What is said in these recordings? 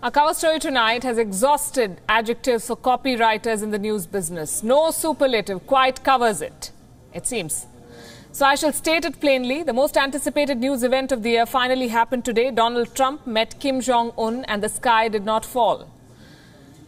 Our cover story tonight has exhausted adjectives for copywriters in the news business. No superlative quite covers it, it seems. So I shall state it plainly. The most anticipated news event of the year finally happened today. Donald Trump met Kim Jong-un and the sky did not fall.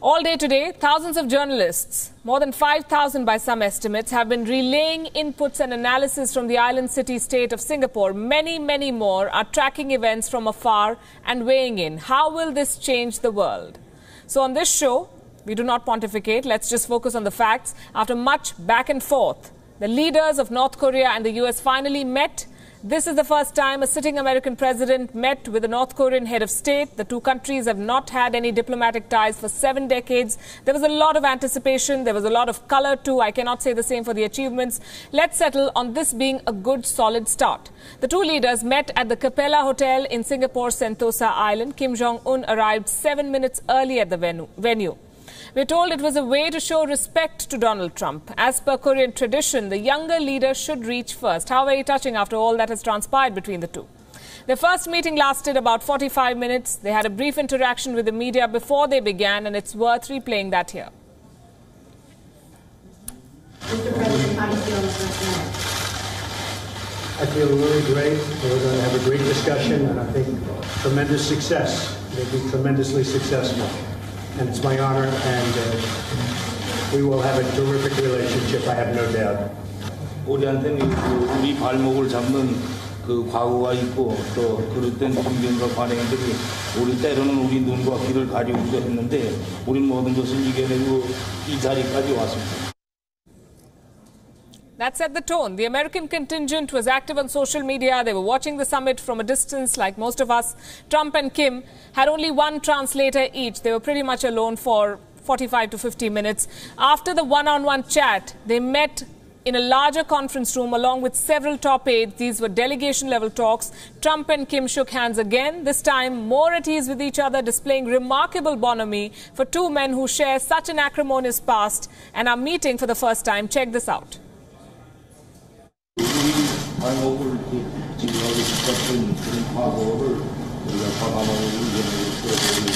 All day today, thousands of journalists, more than 5,000 by some estimates, have been relaying inputs and analysis from the island city-state of Singapore. Many, many more are tracking events from afar and weighing in. How will this change the world? So on this show, we do not pontificate. Let's just focus on the facts. After much back and forth, the leaders of North Korea and the US finally met. This is the first time a sitting American president met with a North Korean head of state. The two countries have not had any diplomatic ties for 7 decades. There was a lot of anticipation. There was a lot of color too. I cannot say the same for the achievements. Let's settle on this being a good, solid start. The two leaders met at the Capella Hotel in Singapore's Sentosa Island. Kim Jong-un arrived 7 minutes early at the venue. We're told it was a way to show respect to Donald Trump. As per Korean tradition, the younger leader should reach first. How very touching after all that has transpired between the two. Their first meeting lasted about 45 minutes. They had a brief interaction with the media before they began, and it's worth replaying that here. Mr. President, how do you feel this night? I feel really great. We're going to have a great discussion, and I think tremendous success. They'll be tremendously successful. And it's my honor, and we will have a terrific relationship, I have no doubt. 우리한테는 우리 발목을 잡는 그 과거가 있고 또 그릇된 분명과 관행들이 우리 때로는 우리 눈과 귀를 가리우기도 했는데 우린 모든 것을 이겨내고 이 자리까지 왔습니다. That set the tone. The American contingent was active on social media. They were watching the summit from a distance like most of us. Trump and Kim had only one translator each. They were pretty much alone for 45 to 50 minutes. After the one-on-one chat, they met in a larger conference room along with several top aides. These were delegation-level talks. Trump and Kim shook hands again, this time more at ease with each other, displaying remarkable bonhomie for two men who share such an acrimonious past and are meeting for the first time. Check this out. 발목을 이렇게 지금하고 싶었던 그런 과거를 우리가 과감하게 이겨내고 우리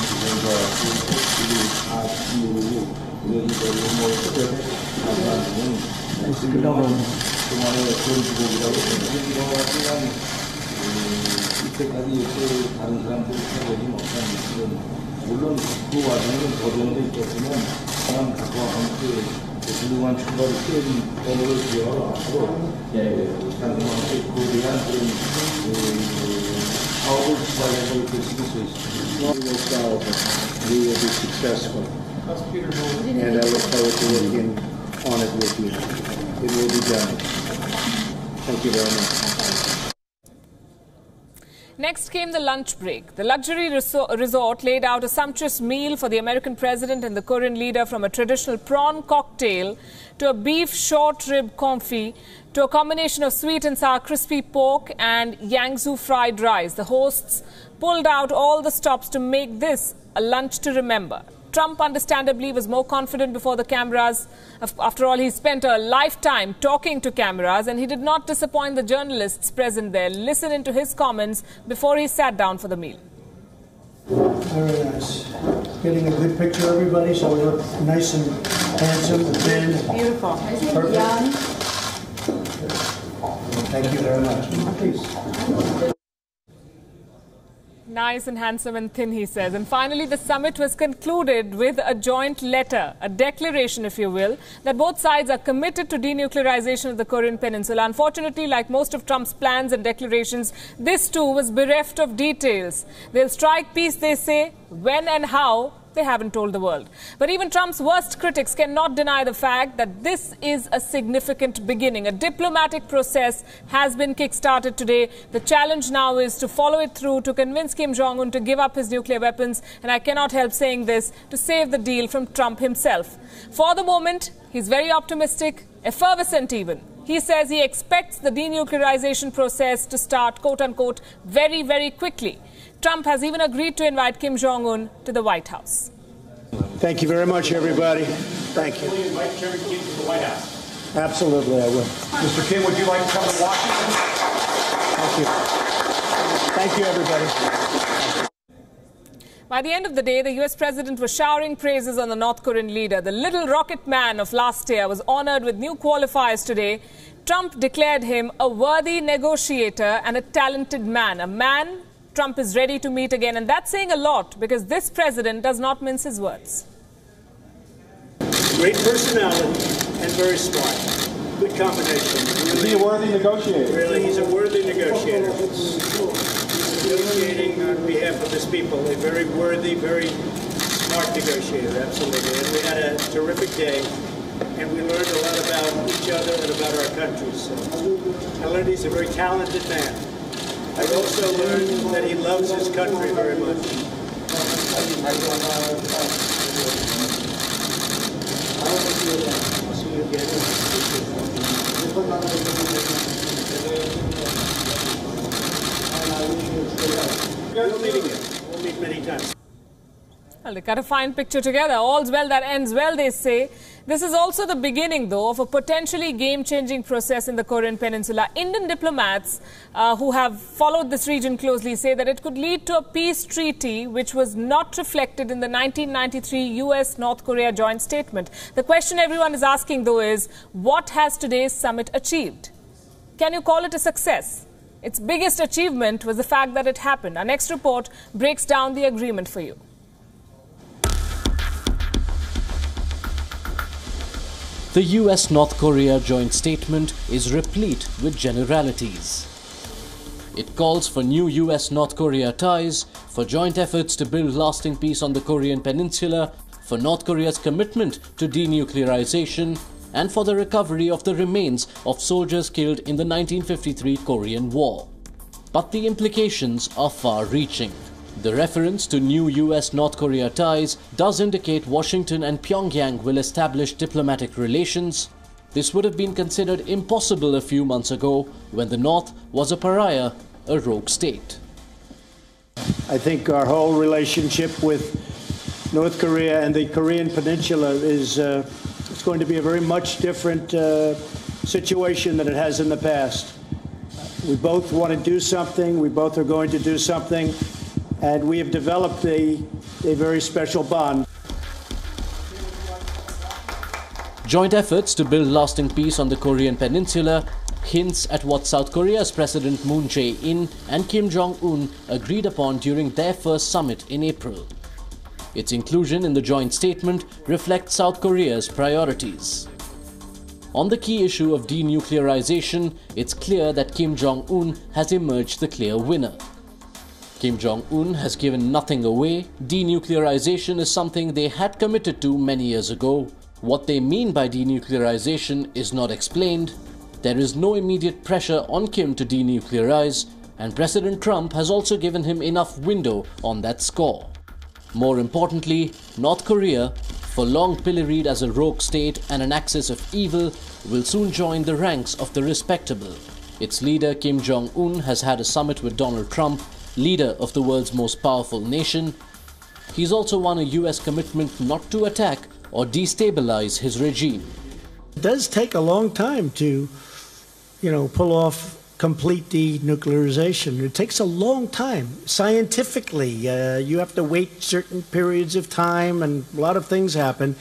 지금과 우리 다 지우고 여기저기 뭐 그때는 그만의 전주곡이라고 생각해요. 이런 같은 이때까지 이렇게 다른 사람들이 해보지 못한 그런 물론 그 과정은 도전도 있겠지만 사람 각과 함께 훌륭한 출발을 떼는 오늘을 기억하러 앞으로 당신한테 거대한 그런 사업을 시작해서 이렇게 시킬 수 있습니다. We will be successful, and I look forward to working on it with you. It will be done. Thank you very much. Next came the lunch break. The luxury resort laid out a sumptuous meal for the American president and the Korean leader, from a traditional prawn cocktail to a beef short rib confit to a combination of sweet and sour crispy pork and yangzu fried rice. The hosts pulled out all the stops to make this a lunch to remember. Trump, understandably, was more confident before the cameras. After all, he spent a lifetime talking to cameras, and he did not disappoint the journalists present there. Listen into his comments before he sat down for the meal. Very nice. Getting a good picture of everybody, so we look nice and handsome and thin. Beautiful. Perfect. Thank you very much. Please. Nice and handsome and thin, he says. And finally, the summit was concluded with a joint letter, a declaration, if you will, that both sides are committed to denuclearization of the Korean Peninsula. Unfortunately, like most of Trump's plans and declarations, this too was bereft of details. They'll strike peace, they say. When and how, they haven't told the world. But even Trump's worst critics cannot deny the fact that this is a significant beginning. A diplomatic process has been kick-started today. The challenge now is to follow it through, to convince Kim Jong-un to give up his nuclear weapons. And I cannot help saying this, to save the deal from Trump himself. For the moment, he's very optimistic, effervescent even. He says he expects the denuclearization process to start, quote-unquote, very, very quickly. Trump has even agreed to invite Kim Jong-un to the White House. Thank you very much, everybody. Thank you. Will you invite Chairman Kim to the White House? Absolutely, I will. Mr. Kim, would you like to come to Washington? Thank you. Thank you, everybody. By the end of the day, the US president was showering praises on the North Korean leader. The little rocket man of last year was honored with new qualifiers today. Trump declared him a worthy negotiator and a talented man. A man Trump is ready to meet again. And that's saying a lot because this president does not mince his words. Great personality and very smart. Good combination. Is he a worthy negotiator? Really, he's a worthy negotiator. Negotiating on behalf of his people, a very worthy, very smart negotiator, absolutely. And we had a terrific day, and we learned a lot about each other and about our country. So I learned he's a very talented man. I also learned that he loves his country very much. I'll see you again. We'll meet again. We'll meet many times. Well, they cut a fine picture together. All's well that ends well, they say. This is also the beginning, though, of a potentially game-changing process in the Korean Peninsula. Indian diplomats who have followed this region closely say that it could lead to a peace treaty which was not reflected in the 1993 US-North Korea joint statement. The question everyone is asking, though, is what has today's summit achieved? Can you call it a success? Its biggest achievement was the fact that it happened. Our next report breaks down the agreement for you. The US-North Korea joint statement is replete with generalities. It calls for new US-North Korea ties, for joint efforts to build lasting peace on the Korean Peninsula, for North Korea's commitment to denuclearization, and for the recovery of the remains of soldiers killed in the 1953 Korean War. But the implications are far-reaching. The reference to new US-North Korea ties does indicate Washington and Pyongyang will establish diplomatic relations. This would have been considered impossible a few months ago when the North was a pariah, a rogue state. I think our whole relationship with North Korea and the Korean Peninsula is it's going to be a very much different situation than it has in the past. We both want to do something. We both are going to do something. And we have developed a very special bond. Joint efforts to build lasting peace on the Korean Peninsula hints at what South Korea's President Moon Jae-in and Kim Jong-un agreed upon during their first summit in April. Its inclusion in the joint statement reflects South Korea's priorities. On the key issue of denuclearization, it's clear that Kim Jong-un has emerged the clear winner. Kim Jong-un has given nothing away. Denuclearization is something they had committed to many years ago. What they mean by denuclearization is not explained. There is no immediate pressure on Kim to denuclearize, and President Trump has also given him enough window on that score. More importantly, North Korea, for long pilloried as a rogue state and an axis of evil, will soon join the ranks of the respectable. Its leader Kim Jong-un has had a summit with Donald Trump, leader of the world's most powerful nation. He's also won a US commitment not to attack or destabilize his regime. It does take a long time to, pull off complete denuclearization. It takes a long time. Scientifically, you have to wait certain periods of time and a lot of things happen.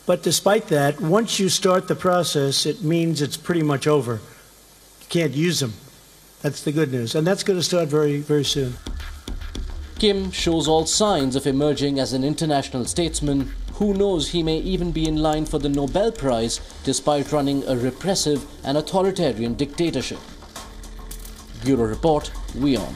But despite that, once you start the process, it means it's pretty much over. You can't use them. That's the good news. And that's going to start very, very soon. Kim shows all signs of emerging as an international statesman. Who knows, he may even be in line for the Nobel Prize despite running a repressive and authoritarian dictatorship. Bureau Report, WION.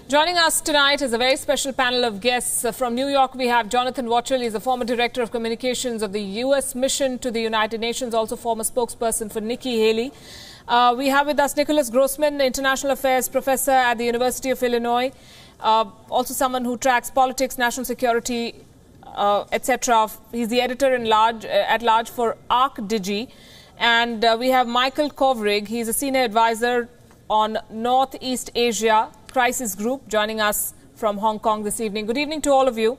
Joining us tonight is a very special panel of guests. From New York, we have Jonathan Watchell. He's the former Director of Communications of the U.S. Mission to the United Nations, also former spokesperson for Nikki Haley. We have with us Nicholas Grossman, International Affairs Professor at the University of Illinois, also someone who tracks politics, national security, etc. He's the at large for ArcDigi. And we have Michael Kovrig. He's a senior advisor on Northeast Asia Crisis Group, joining us from Hong Kong this evening. Good evening to all of you.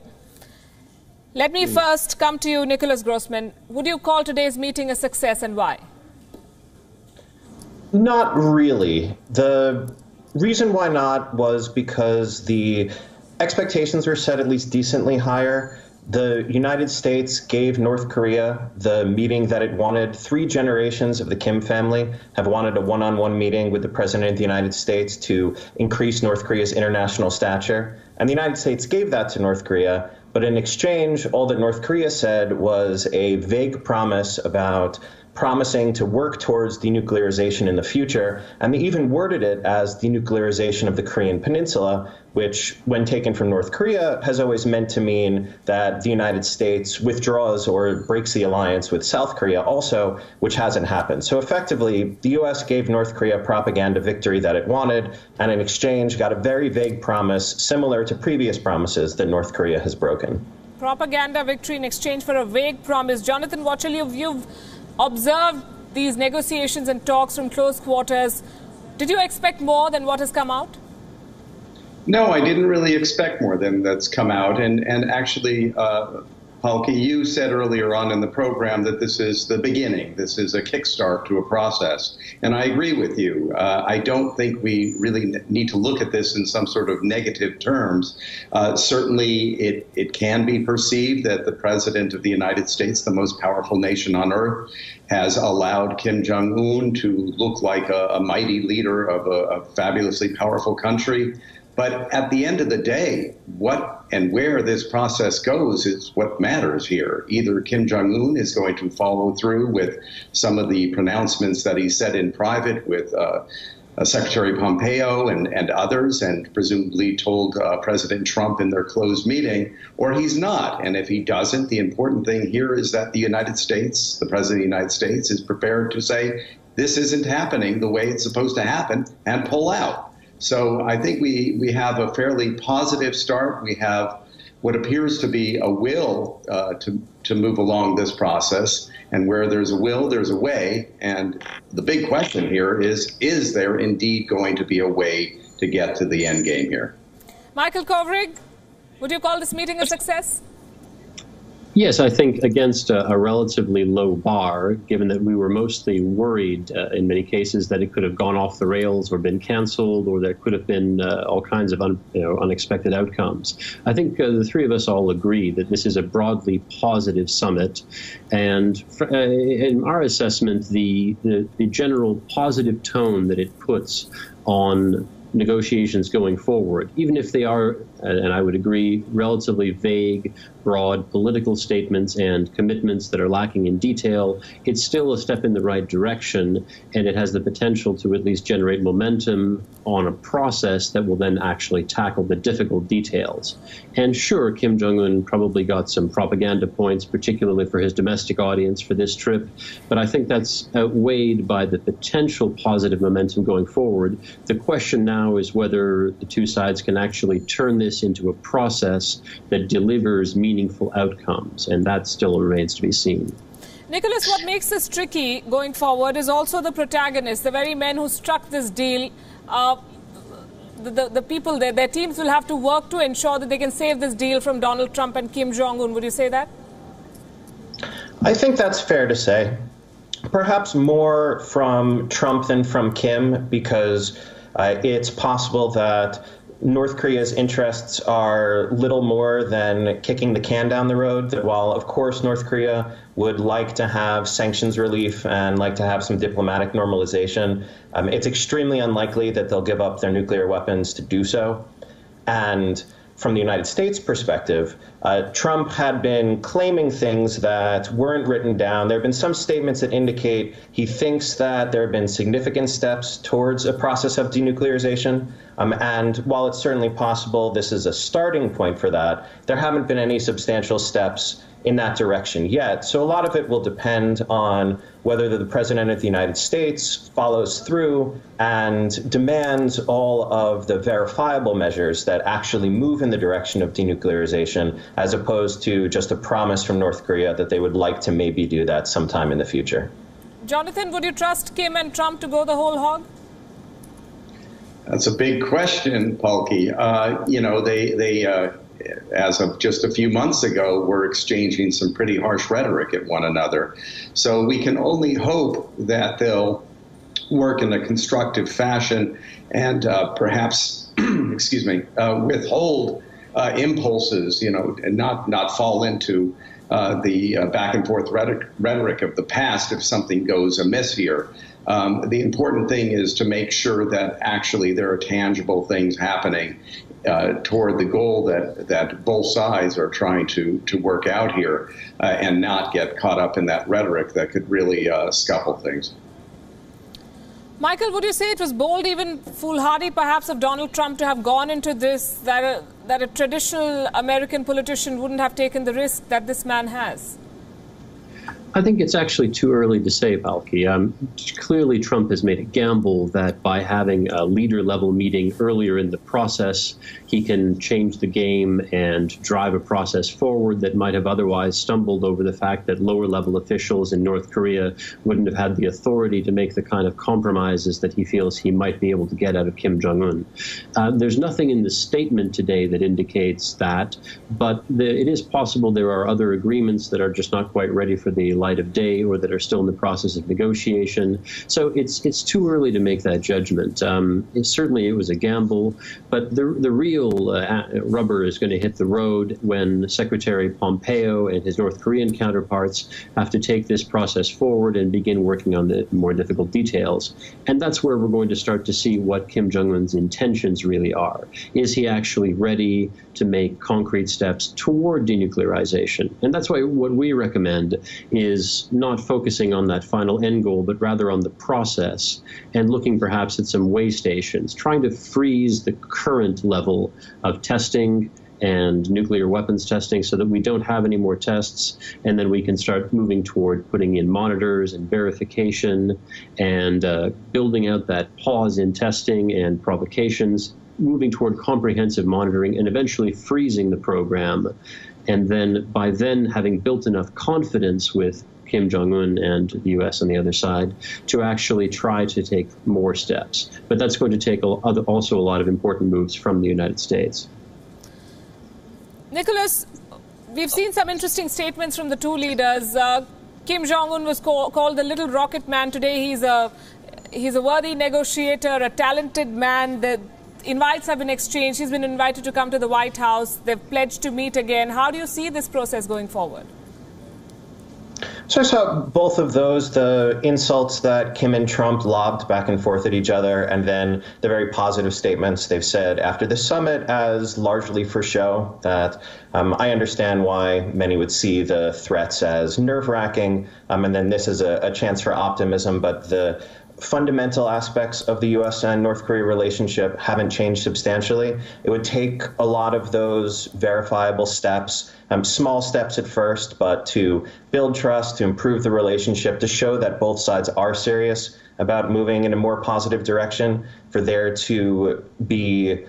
Let me first come to you, Nicholas Grossman. Would you call today's meeting a success, and why? Not really. The reason why not was because the expectations were set at least decently higher. The United States gave North Korea the meeting that it wanted. 3 generations of the Kim family have wanted a one-on-one meeting with the President of the United States to increase North Korea's international stature. And the United States gave that to North Korea. But in exchange, all that North Korea said was a vague promise about promising to work towards denuclearization in the future, and they even worded it as denuclearization of the Korean Peninsula, which, when taken from North Korea, has always meant to mean that the United States withdraws or breaks the alliance with South Korea also, which hasn't happened. So effectively, the U.S. gave North Korea propaganda victory that it wanted, and in exchange got a very vague promise similar to previous promises that North Korea has broken. Propaganda victory in exchange for a vague promise. Jonathan Watchell, you've observed these negotiations and talks from close quarters. Did you expect more than what has come out? No, I didn't really expect more than that's come out. And actually, Palki, you said earlier on in the program that this is the beginning. This is a kickstart to a process. And I agree with you. I don't think we really need to look at this in some sort of negative terms. Certainly, it can be perceived that the President of the United States, the most powerful nation on earth, has allowed Kim Jong-un to look like a mighty leader of a fabulously powerful country. But at the end of the day, what and where this process goes is what matters here. Either Kim Jong-un is going to follow through with some of the pronouncements that he said in private with Secretary Pompeo and others, and presumably told President Trump in their closed meeting, or he's not. And if he doesn't, the important thing here is that the United States, the President of the United States, is prepared to say, this isn't happening the way it's supposed to happen, and pull out. So I think we have a fairly positive start. We have what appears to be a will to move along this process. And where there's a will, there's a way. And the big question here is there indeed going to be a way to get to the end game here? Michael Kovrig, would you call this meeting a success? Yes, I think against a relatively low bar, given that we were mostly worried in many cases that it could have gone off the rails or been canceled, or there could have been all kinds of unexpected outcomes. I think the three of us all agree that this is a broadly positive summit, and in our assessment, the general positive tone that it puts on negotiations going forward, even if they are, and I would agree, relatively vague, broad political statements and commitments that are lacking in detail, it's still a step in the right direction, and it has the potential to at least generate momentum on a process that will then actually tackle the difficult details. And sure, Kim Jong-un probably got some propaganda points, particularly for his domestic audience for this trip, but I think that's outweighed by the potential positive momentum going forward. The question now is whether the two sides can actually turn this into a process that delivers meaningful outcomes, and that still remains to be seen. Nicholas, what makes this tricky going forward is also the protagonists, the very men who struck this deal. The people, their teams will have to work to ensure that they can save this deal from Donald Trump and Kim Jong-un. Would you say that? I think that's fair to say. Perhaps more from Trump than from Kim, because it's possible that North Korea's interests are little more than kicking the can down the road, that while, of course, North Korea would like to have sanctions relief and like to have some diplomatic normalization, it's extremely unlikely that they'll give up their nuclear weapons to do so. And from the United States perspective, Trump had been claiming things that weren't written down. There have been some statements that indicate he thinks that there have been significant steps towards a process of denuclearization. And while it's certainly possible this is a starting point for that, there haven't been any substantial steps in that direction yet. So a lot of it will depend on whether the President of the United States follows through and demands all of the verifiable measures that actually move in the direction of denuclearization, as opposed to just a promise from North Korea that they would like to maybe do that sometime in the future. Jonathan, would you trust Kim and Trump to go the whole hog? That's a big question, Palki. They as of just a few months ago, were exchanging some pretty harsh rhetoric at one another. So we can only hope that they'll work in a constructive fashion and perhaps, excuse me, withhold impulses, and not fall into the back and forth rhetoric of the past if something goes amiss here. The important thing is to make sure that actually there are tangible things happening toward the goal that both sides are trying to work out here, and not get caught up in that rhetoric that could really scuffle things. Michael, would you say it was bold, even foolhardy perhaps, of Donald Trump to have gone into this, that a traditional American politician wouldn't have taken the risk that this man has? I think it's actually too early to say, Palki. Clearly, Trump has made a gamble that by having a leader-level meeting earlier in the process, he can change the game and drive a process forward that might have otherwise stumbled over the fact that lower-level officials in North Korea wouldn't have had the authority to make the kind of compromises that he feels he might be able to get out of Kim Jong-un. There's nothing in the statement today that indicates that, but it is possible there are other agreements that are just not quite ready for the light of day or that are still in the process of negotiation. So it's too early to make that judgment. Certainly it was a gamble, but the real rubber is going to hit the road when Secretary Pompeo and his North Korean counterparts have to take this process forward and begin working on the more difficult details. And that's where we're going to start to see what Kim Jong-un's intentions really are. Is he actually ready to make concrete steps toward denuclearization? And that's why what we recommend is not focusing on that final end goal, but rather on the process and looking perhaps at some way stations, trying to freeze the current level of testing and nuclear weapons testing so that we don't have any more tests, and then we can start moving toward putting in monitors and verification and building out that pause in testing and provocations, moving toward comprehensive monitoring and eventually freezing the program. And then by then having built enough confidence with Kim Jong-un and the U.S. on the other side to actually try to take more steps. But that's going to take also a lot of important moves from the United States. Nicholas, we've seen some interesting statements from the two leaders. Kim Jong-un was called the little rocket man today. He's a worthy negotiator, a talented man. The invites have been exchanged. He's been invited to come to the White House. They've pledged to meet again. How do you see this process going forward? So I saw both of those, the insults that Kim and Trump lobbed back and forth at each other, and then the very positive statements they've said after the summit as largely for show. That I understand why many would see the threats as nerve-wracking, and then this is a chance for optimism, but the fundamental aspects of the U.S. and North Korea relationship haven't changed substantially. It would take a lot of those verifiable steps, small steps at first, but to build trust, to improve the relationship, to show that both sides are serious about moving in a more positive direction, for there to be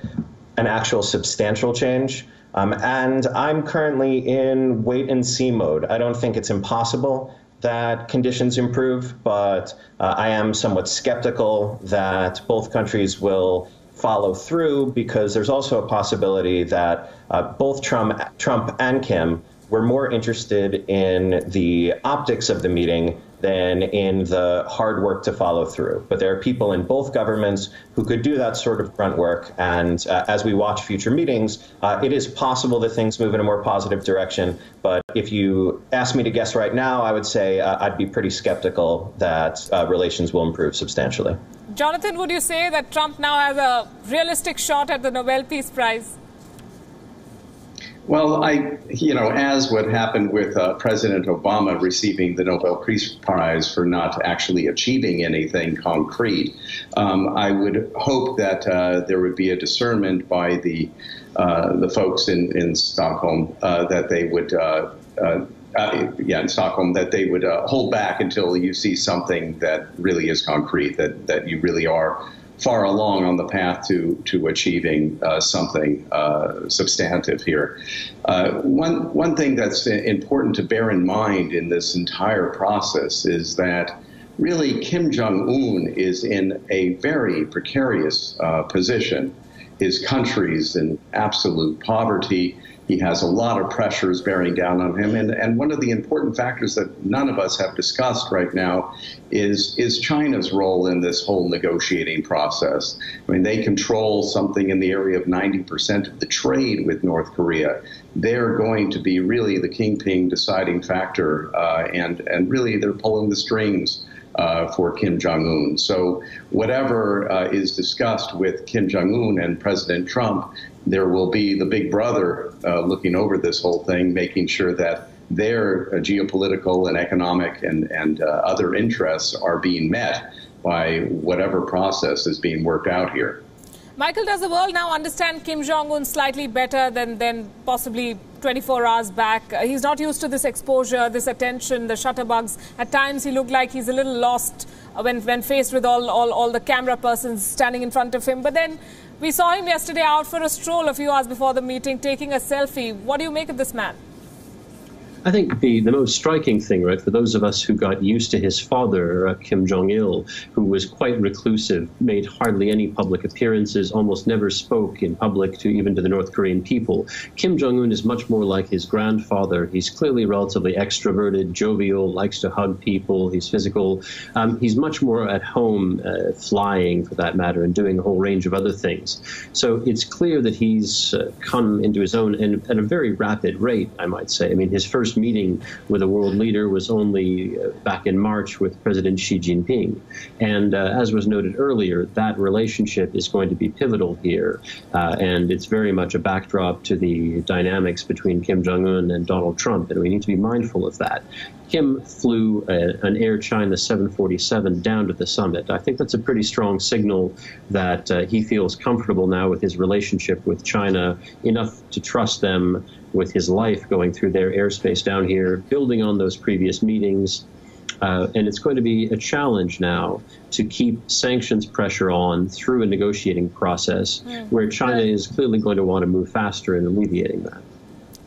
an actual substantial change. And I'm currently in wait-and-see mode. I don't think it's impossible that conditions improve, but I am somewhat skeptical that both countries will follow through, because there's also a possibility that both Trump and Kim were more interested in the optics of the meeting than in the hard work to follow through. But there are people in both governments who could do that sort of grunt work. And as we watch future meetings, it is possible that things move in a more positive direction. But if you ask me to guess right now, I would say I'd be pretty skeptical that relations will improve substantially. Jonathan, would you say that Trump now has a realistic shot at the Nobel Peace Prize? Well, as what happened with President Obama receiving the Nobel Peace Prize for not actually achieving anything concrete, I would hope that there would be a discernment by the folks in Stockholm that they would, that they would hold back until you see something that really is concrete, that you really are far along on the path to achieving something substantive here. One thing that's important to bear in mind in this entire process is that really Kim Jong-un is in a very precarious position. His country's in absolute poverty. He has a lot of pressures bearing down on him. And one of the important factors that none of us have discussed right now is China's role in this whole negotiating process. I mean, they control something in the area of 90% of the trade with North Korea. They're going to be really the kingpin deciding factor, and really they're pulling the strings for Kim Jong-un. So whatever is discussed with Kim Jong-un and President Trump, there will be the big brother looking over this whole thing, making sure that their geopolitical and economic and other interests are being met by whatever process is being worked out here. Michael, does the world now understand Kim Jong-un slightly better than possibly 24 hours back? He's not used to this exposure, this attention, the shutterbugs. At times he looked like he's a little lost when faced with all the camera persons standing in front of him. But then we saw him yesterday out for a stroll a few hours before the meeting, taking a selfie. What do you make of this man? I think the most striking thing, right, for those of us who got used to his father, Kim Jong-il, who was quite reclusive, made hardly any public appearances, almost never spoke in public even to the North Korean people. Kim Jong-un is much more like his grandfather. He's clearly relatively extroverted, jovial, likes to hug people. He's physical. He's much more at home, flying for that matter, and doing a whole range of other things. So it's clear that he's come into his own, and at a very rapid rate, I might say. I mean, his first meeting with a world leader was only back in March with President Xi Jinping. And as was noted earlier, that relationship is going to be pivotal here. And it's very much a backdrop to the dynamics between Kim Jong-un and Donald Trump. And we need to be mindful of that. Kim flew an Air China 747 down to the summit. I think that's a pretty strong signal that he feels comfortable now with his relationship with China, enough to trust them with his life going through their airspace down here, building on those previous meetings. And it's going to be a challenge now to keep sanctions pressure on through a negotiating process where China is clearly going to want to move faster in alleviating that.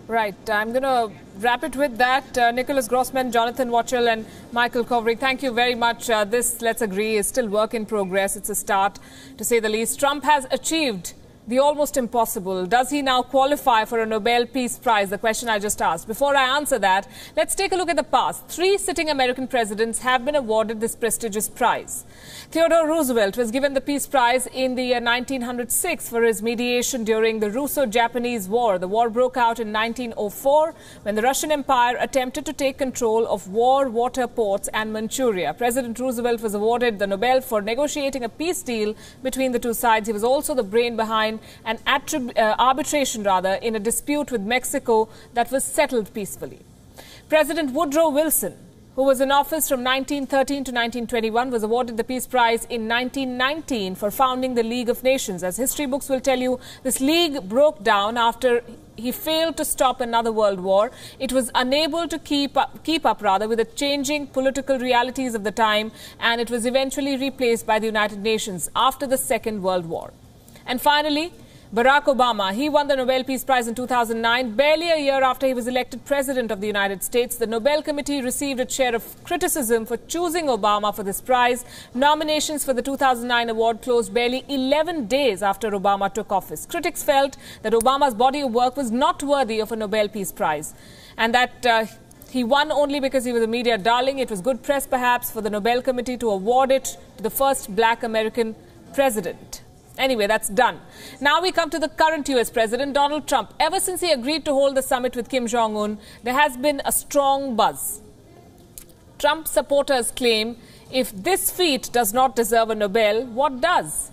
Right. I'm going to wrap it with that. Nicholas Grossman, Jonathan Watchell and Michael Kovrig, thank you very much. This, let's agree, is still work in progress. It's a start, to say the least. Trump has achieved the almost impossible. Does he now qualify for a Nobel Peace Prize? The question I just asked. Before I answer that, let's take a look at the past. 3 sitting American presidents have been awarded this prestigious prize. Theodore Roosevelt was given the Peace Prize in the year 1906 for his mediation during the Russo-Japanese War. The war broke out in 1904 when the Russian Empire attempted to take control of water ports and Manchuria. President Roosevelt was awarded the Nobel for negotiating a peace deal between the two sides. He was also the brain behind an arbitration in a dispute with Mexico that was settled peacefully. President Woodrow Wilson, who was in office from 1913 to 1921, was awarded the Peace Prize in 1919 for founding the League of Nations. As history books will tell you, this league broke down after he failed to stop another world war. It was unable to keep up with the changing political realities of the time, and it was eventually replaced by the United Nations after the Second World War. And finally, Barack Obama. He won the Nobel Peace Prize in 2009, barely a year after he was elected President of the United States. The Nobel Committee received its share of criticism for choosing Obama for this prize. Nominations for the 2009 award closed barely 11 days after Obama took office. Critics felt that Obama's body of work was not worthy of a Nobel Peace Prize, and that he won only because he was a media darling. It was good press, perhaps, for the Nobel Committee to award it to the first black American president. Anyway, that's done. Now we come to the current U.S. President, Donald Trump. Ever since he agreed to hold the summit with Kim Jong-un, there has been a strong buzz. Trump supporters claim if this feat does not deserve a Nobel, what does?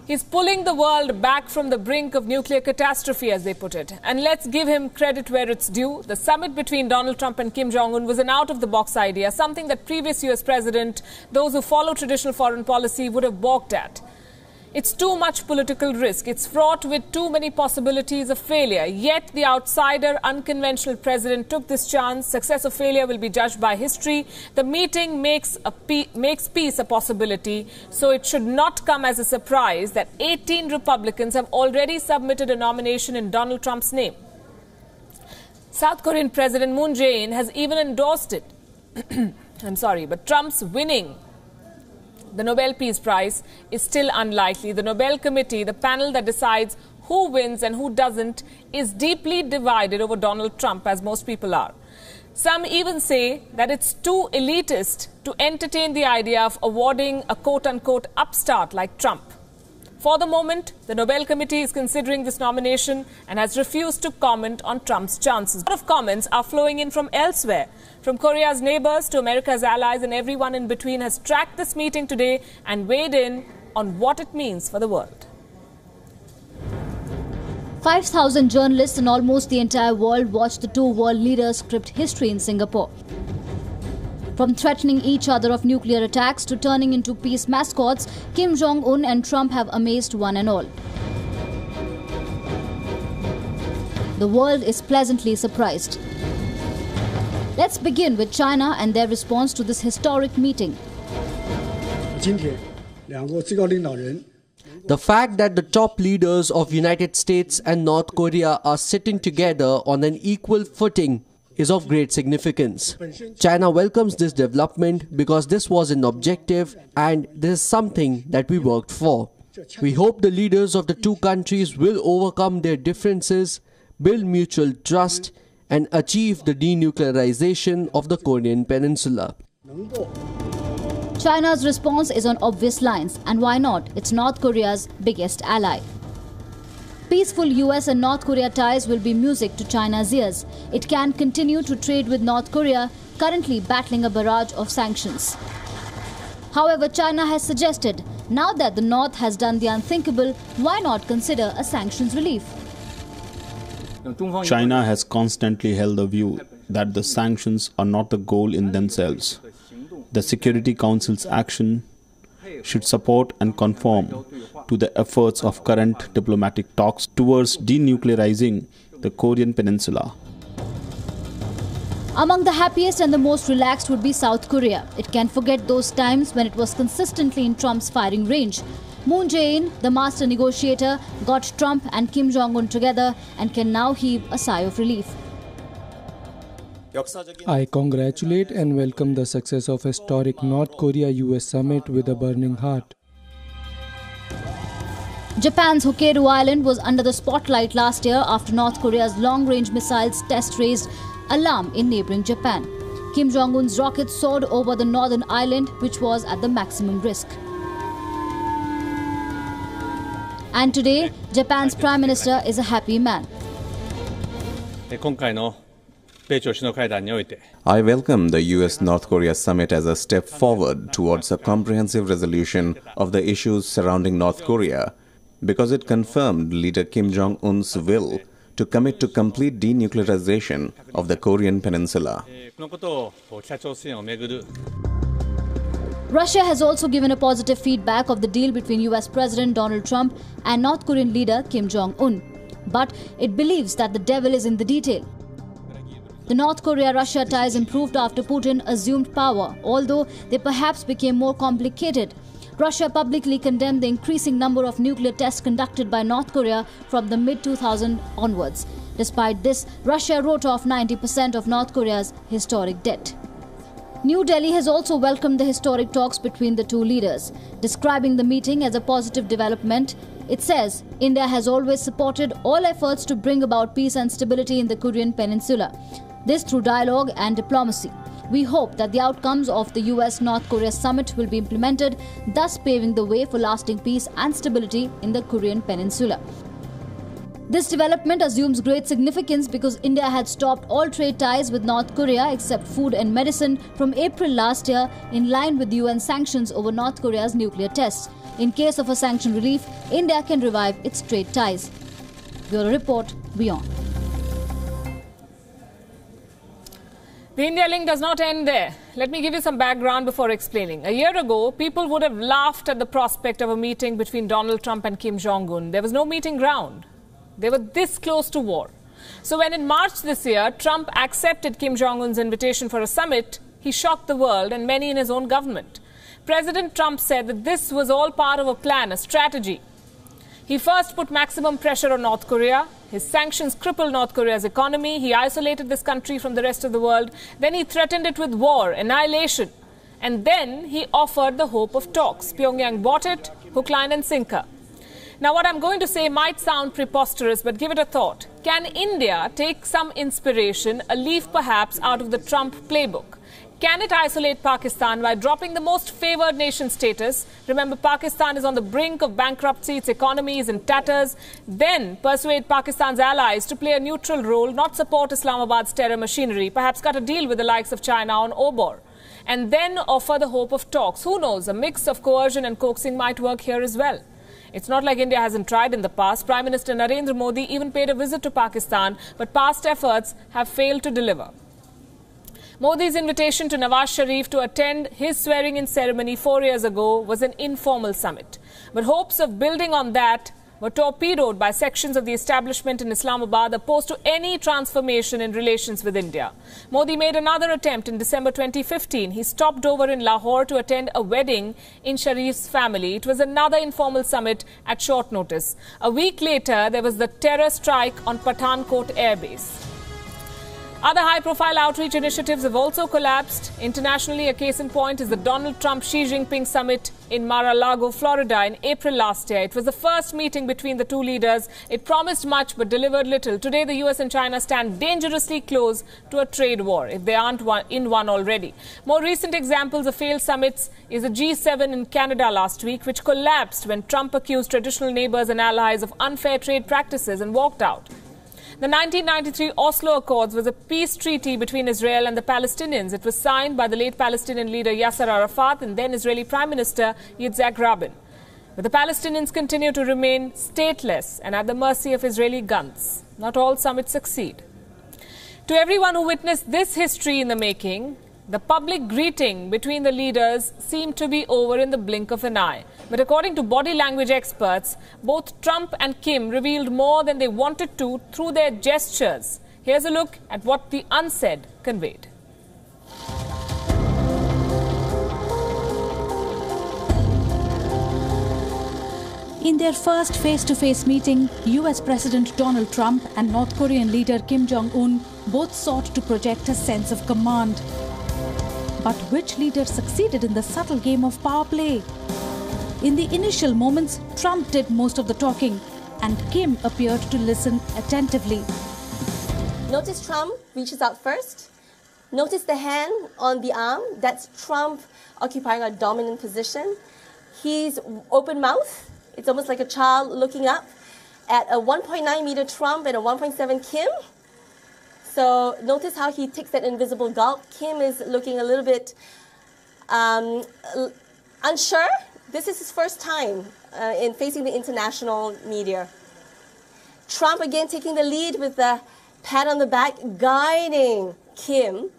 He's pulling the world back from the brink of nuclear catastrophe, as they put it. And let's give him credit where it's due. The summit between Donald Trump and Kim Jong-un was an out-of-the-box idea, something that previous U.S. president, those who follow traditional foreign policy, would have balked at. It's too much political risk. It's fraught with too many possibilities of failure. Yet the outsider, unconventional president took this chance. Success or failure will be judged by history. The meeting makes peace a possibility. So it should not come as a surprise that 18 Republicans have already submitted a nomination in Donald Trump's name. South Korean President Moon Jae-in has even endorsed it. But Trump's winning the Nobel Peace Prize is still unlikely. The Nobel Committee, the panel that decides who wins and who doesn't is deeply divided over Donald Trump, as most people are. Some even say that it's too elitist to entertain the idea of awarding a quote-unquote upstart like Trump. For the moment, the Nobel Committee is considering this nomination and has refused to comment on Trump's chances. A lot of comments are flowing in from elsewhere. From Korea's neighbors to America's allies, and everyone in between has tracked this meeting today and weighed in on what it means for the world. 5,000 journalists and almost the entire world watched the two world leaders script history in Singapore. From threatening each other of nuclear attacks to turning into peace mascots, Kim Jong-un and Trump have amazed one and all. The world is pleasantly surprised. Let's begin with China and their response to this historic meeting. The fact that the top leaders of United States and North Korea are sitting together on an equal footing is of great significance. China welcomes this development because this was an objective and this is something that we worked for. We hope the leaders of the two countries will overcome their differences, build mutual trust, and achieve the denuclearization of the Korean Peninsula. China's response is on obvious lines, and why not? It's North Korea's biggest ally. Peaceful US and North Korea ties will be music to China's ears. It can continue to trade with North Korea, currently battling a barrage of sanctions. However, China has suggested, now that the North has done the unthinkable, why not consider a sanctions relief? China has constantly held the view that the sanctions are not the goal in themselves. The Security Council's action should support and conform to the efforts of current diplomatic talks towards denuclearizing the Korean Peninsula. Among the happiest and the most relaxed would be South Korea. It can forget those times when it was consistently in Trump's firing range. Moon Jae-in, the master negotiator, got Trump and Kim Jong-un together and can now heave a sigh of relief. I congratulate and welcome the success of historic North Korea-U.S. summit with a burning heart. Japan's Hokkaido Island was under the spotlight last year after North Korea's long-range missiles test raised alarm in neighboring Japan. Kim Jong-un's rockets soared over the northern island, which was at the maximum risk. And today, Japan's Prime Minister is a happy man. I welcome the US-North Korea summit as a step forward towards a comprehensive resolution of the issues surrounding North Korea, because it confirmed leader Kim Jong-un's will to commit to complete denuclearization of the Korean Peninsula. Russia has also given a positive feedback of the deal between US President Donald Trump and North Korean leader Kim Jong-un. But it believes that the devil is in the detail. The North Korea-Russia ties improved after Putin assumed power, although they perhaps became more complicated. Russia publicly condemned the increasing number of nuclear tests conducted by North Korea from the mid-2000s onwards. Despite this, Russia wrote off 90% of North Korea's historic debt. New Delhi has also welcomed the historic talks between the two leaders. Describing the meeting as a positive development, it says, India has always supported all efforts to bring about peace and stability in the Korean Peninsula. This through dialogue and diplomacy. We hope that the outcomes of the US-North Korea summit will be implemented, thus paving the way for lasting peace and stability in the Korean Peninsula. This development assumes great significance because India had stopped all trade ties with North Korea except food and medicine from April last year in line with UN sanctions over North Korea's nuclear tests. In case of a sanction relief, India can revive its trade ties. Bureau Report, WION. The India link does not end there. Let me give you some background before explaining. A year ago, people would have laughed at the prospect of a meeting between Donald Trump and Kim Jong-un. There was no meeting ground. They were this close to war. So when in March this year, Trump accepted Kim Jong-un's invitation for a summit, he shocked the world and many in his own government. President Trump said that this was all part of a plan, a strategy. He first put maximum pressure on North Korea. His sanctions crippled North Korea's economy. He isolated this country from the rest of the world. Then he threatened it with war, annihilation. And then he offered the hope of talks. Pyongyang bought it, hook, line and sinker. Now, what I'm going to say might sound preposterous, but give it a thought. Can India take some inspiration, a leaf perhaps, out of the Trump playbook? Can it isolate Pakistan by dropping the most favoured nation status? Remember, Pakistan is on the brink of bankruptcy, its economy is in tatters. Then persuade Pakistan's allies to play a neutral role, not support Islamabad's terror machinery, perhaps cut a deal with the likes of China on Obor. And then offer the hope of talks. Who knows, a mix of coercion and coaxing might work here as well. It's not like India hasn't tried in the past. Prime Minister Narendra Modi even paid a visit to Pakistan, but past efforts have failed to deliver. Modi's invitation to Nawaz Sharif to attend his swearing-in ceremony 4 years ago was an informal summit. But hopes of building on that were torpedoed by sections of the establishment in Islamabad opposed to any transformation in relations with India. Modi made another attempt in December 2015. He stopped over in Lahore to attend a wedding in Sharif's family. It was another informal summit at short notice. A week later, there was the terror strike on Pathankot Air Base. Other high-profile outreach initiatives have also collapsed. Internationally, a case in point is the Donald Trump-Xi Jinping summit in Mar-a-Lago, Florida in April last year. It was the first meeting between the two leaders. It promised much but delivered little. Today, the US and China stand dangerously close to a trade war, if they aren't in one already. More recent examples of failed summits is the G7 in Canada last week, which collapsed when Trump accused traditional neighbors and allies of unfair trade practices and walked out. The 1993 Oslo Accords was a peace treaty between Israel and the Palestinians. It was signed by the late Palestinian leader Yasser Arafat and then Israeli Prime Minister Yitzhak Rabin. But the Palestinians continue to remain stateless and at the mercy of Israeli guns. Not all summits succeed. To everyone who witnessed this history in the making, the public greeting between the leaders seemed to be over in the blink of an eye. But according to body language experts, both Trump and Kim revealed more than they wanted to through their gestures. Here's a look at what the unsaid conveyed. In their first face-to-face meeting, US President Donald Trump and North Korean leader Kim Jong-un both sought to project a sense of command. But which leader succeeded in the subtle game of power play? In the initial moments, Trump did most of the talking, and Kim appeared to listen attentively. Notice Trump reaches out first. Notice the hand on the arm. That's Trump occupying a dominant position. He's open mouth. It's almost like a child looking up at a 1.9 meter Trump and a 1.7 Kim. So notice how he takes that invisible gulp. Kim is looking a little bit unsure. This is his first time in facing the international media. Trump again taking the lead with the pat on the back, guiding Kim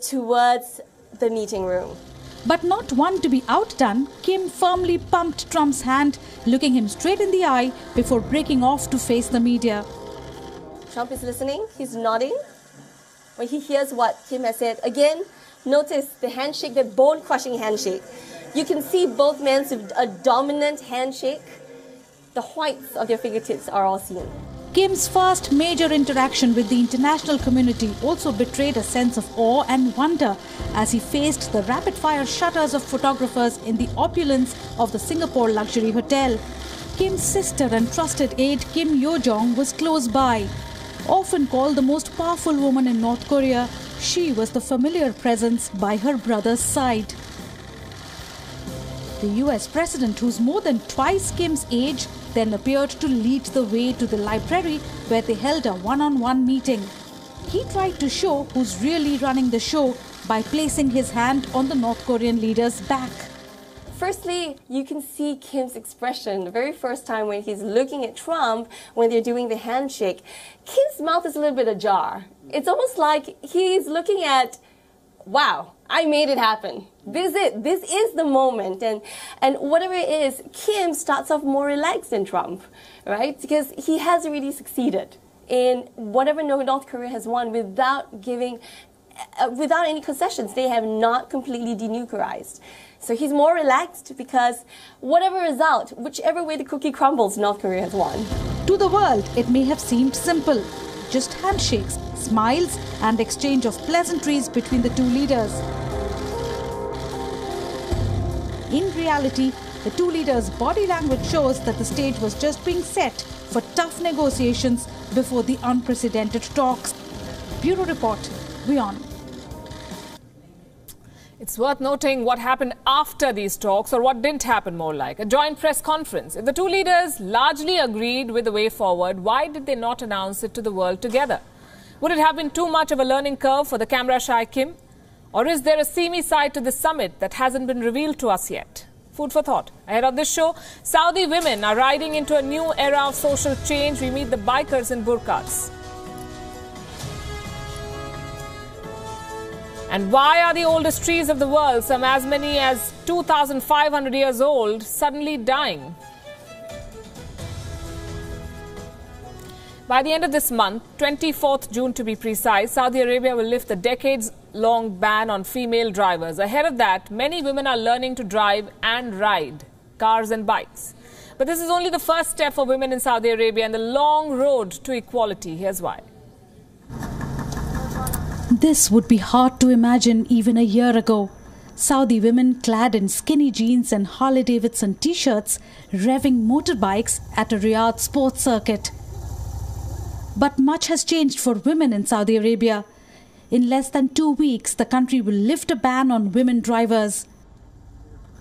towards the meeting room. But not one to be outdone, Kim firmly pumped Trump's hand, looking him straight in the eye before breaking off to face the media. Trump is listening. He's nodding when he hears what Kim has said. Again, notice the handshake, that bone-crushing handshake. You can see both men with a dominant handshake. The whites of their fingertips are all seen. Kim's first major interaction with the international community also betrayed a sense of awe and wonder as he faced the rapid-fire shutters of photographers in the opulence of the Singapore luxury hotel. Kim's sister and trusted aide Kim Yo-jong was close by. Often called the most powerful woman in North Korea, she was the familiar presence by her brother's side. The US president, who's more than twice Kim's age, then appeared to lead the way to the library where they held a one-on-one meeting. He tried to show who's really running the show by placing his hand on the North Korean leader's back. Firstly, you can see Kim's expression the very first time when he's looking at Trump when they're doing the handshake. Kim's mouth is a little bit ajar. It's almost like he's looking at, wow, I made it happen. This is it. This is the moment. And whatever it is, Kim starts off more relaxed than Trump, right? Because he has already succeeded in whatever North Korea has won without any concessions. They have not completely denuclearized. So he's more relaxed because whatever result, whichever way the cookie crumbles, North Korea has won. To the world, it may have seemed simple. Just handshakes, smiles, and exchange of pleasantries between the two leaders. In reality, The two leaders' body language shows that the stage was just being set for tough negotiations before the unprecedented talks. Bureau Report, WION. It's worth noting what happened after these talks, or what didn't happen, more like. A joint press conference. If the two leaders largely agreed with the way forward, why did they not announce it to the world together? Would it have been too much of a learning curve for the camera-shy Kim? Or is there a seamy side to the summit that hasn't been revealed to us yet? Food for thought. Ahead of this show, Saudi women are riding into a new era of social change. We meet the bikers in burqas. And why are the oldest trees of the world, some as many as 2,500 years old, suddenly dying? By the end of this month, 24th June to be precise, Saudi Arabia will lift the decades-long ban on female drivers. Ahead of that, many women are learning to drive and ride cars and bikes. But this is only the first step for women in Saudi Arabia and the long road to equality. Here's why. This would be hard to imagine even a year ago. Saudi women clad in skinny jeans and Harley-Davidson t-shirts revving motorbikes at a Riyadh sports circuit. But much has changed for women in Saudi Arabia. In less than 2 weeks, the country will lift a ban on women drivers.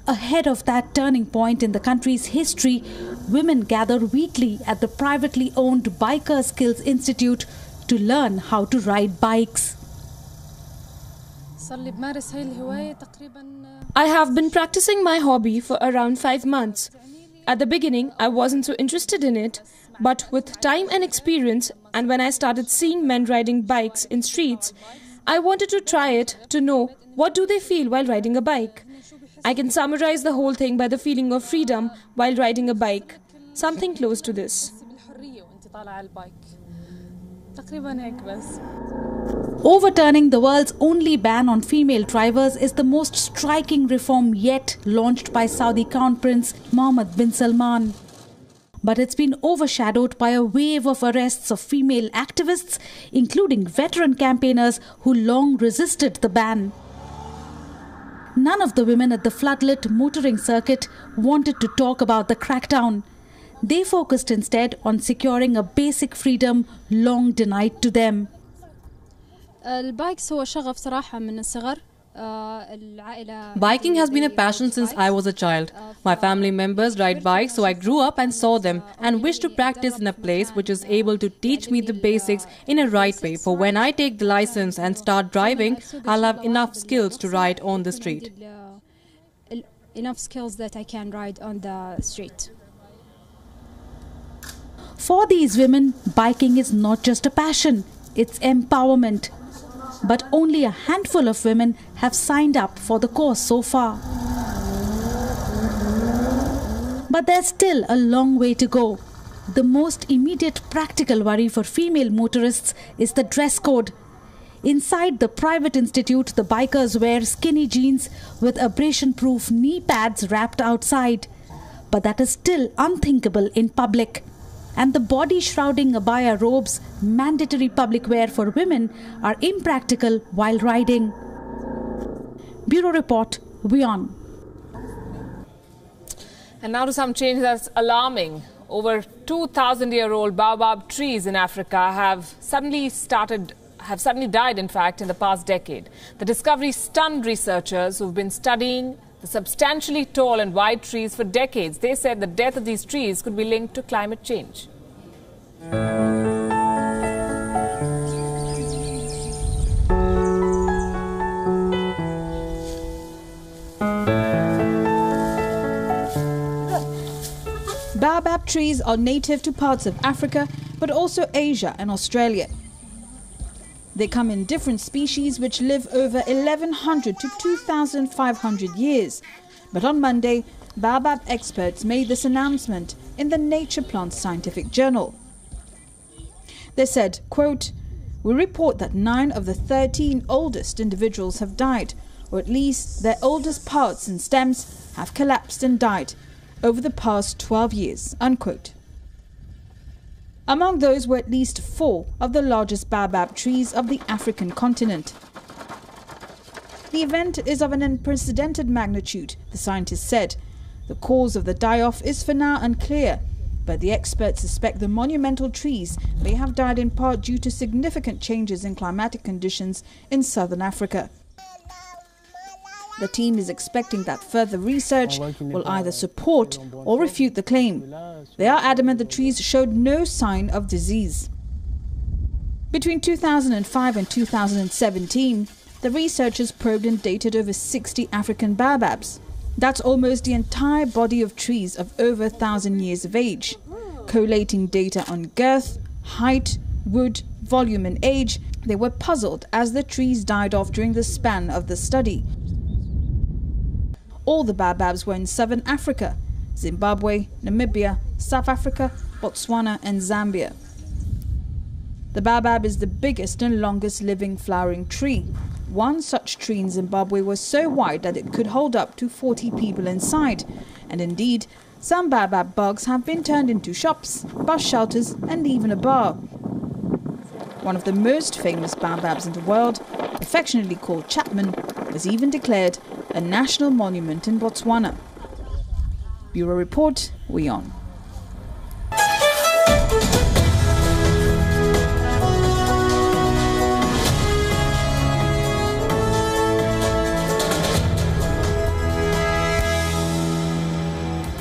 Ahead of that turning point in the country's history, women gather weekly at the privately owned Biker Skills Institute to learn how to ride bikes. I have been practicing my hobby for around 5 months. At the beginning, I wasn't so interested in it, but with time and experience, and when I started seeing men riding bikes in streets, I wanted to try it to know what do they feel while riding a bike. I can summarize the whole thing by the feeling of freedom while riding a bike, something close to this. Overturning the world's only ban on female drivers is the most striking reform yet launched by Saudi Crown Prince Mohammed bin Salman. But it's been overshadowed by a wave of arrests of female activists, including veteran campaigners who long resisted the ban. None of the women at the floodlit motoring circuit wanted to talk about the crackdown. They focused instead on securing a basic freedom long denied to them. Biking has been a passion since I was a child. My family members ride bikes, so I grew up and saw them and wish to practice in a place which is able to teach me the basics in a right way. For when I take the license and start driving, I'll have enough skills to ride on the street. Enough skills that I can ride on the street. For these women, biking is not just a passion, it's empowerment. But only a handful of women have signed up for the course so far. But there's still a long way to go. The most immediate practical worry for female motorists is the dress code. Inside the private institute, the bikers wear skinny jeans with abrasion-proof knee pads wrapped outside. But that is still unthinkable in public. And the body-shrouding abaya robes, mandatory public wear for women, are impractical while riding. Bureau Report, WION. And now to some change that's alarming. Over 2,000-year-old baobab trees in Africa have suddenly died, in fact, in the past decade. The discovery stunned researchers who've been studying the substantially tall and wide trees for decades. They said the death of these trees could be linked to climate change. Baobab trees are native to parts of Africa, but also Asia and Australia. They come in different species which live over 1,100 to 2,500 years. But on Monday, baobab experts made this announcement in the Nature Plants scientific journal. They said, quote, "We report that 9 of the 13 oldest individuals have died, or at least their oldest parts and stems have collapsed and died over the past 12 years," unquote. Among those were at least 4 of the largest baobab trees of the African continent. The event is of an unprecedented magnitude, the scientists said. The cause of the die-off is for now unclear, but the experts suspect the monumental trees may have died in part due to significant changes in climatic conditions in southern Africa. The team is expecting that further research will either support or refute the claim. They are adamant the trees showed no sign of disease. Between 2005 and 2017, the researchers probed and dated over 60 African baobabs. That's almost the entire body of trees of over 1,000 years of age. Collating data on girth, height, wood, volume and age, they were puzzled as the trees died off during the span of the study. All the baobabs were in southern Africa: Zimbabwe, Namibia, South Africa, Botswana and Zambia. The baobab is the biggest and longest living flowering tree. One such tree in Zimbabwe was so wide that it could hold up to 40 people inside. And indeed, some baobab bugs have been turned into shops, bus shelters and even a bar. One of the most famous baobabs in the world, affectionately called Chapman, was even declared a national monument in Botswana. Bureau Report, WION.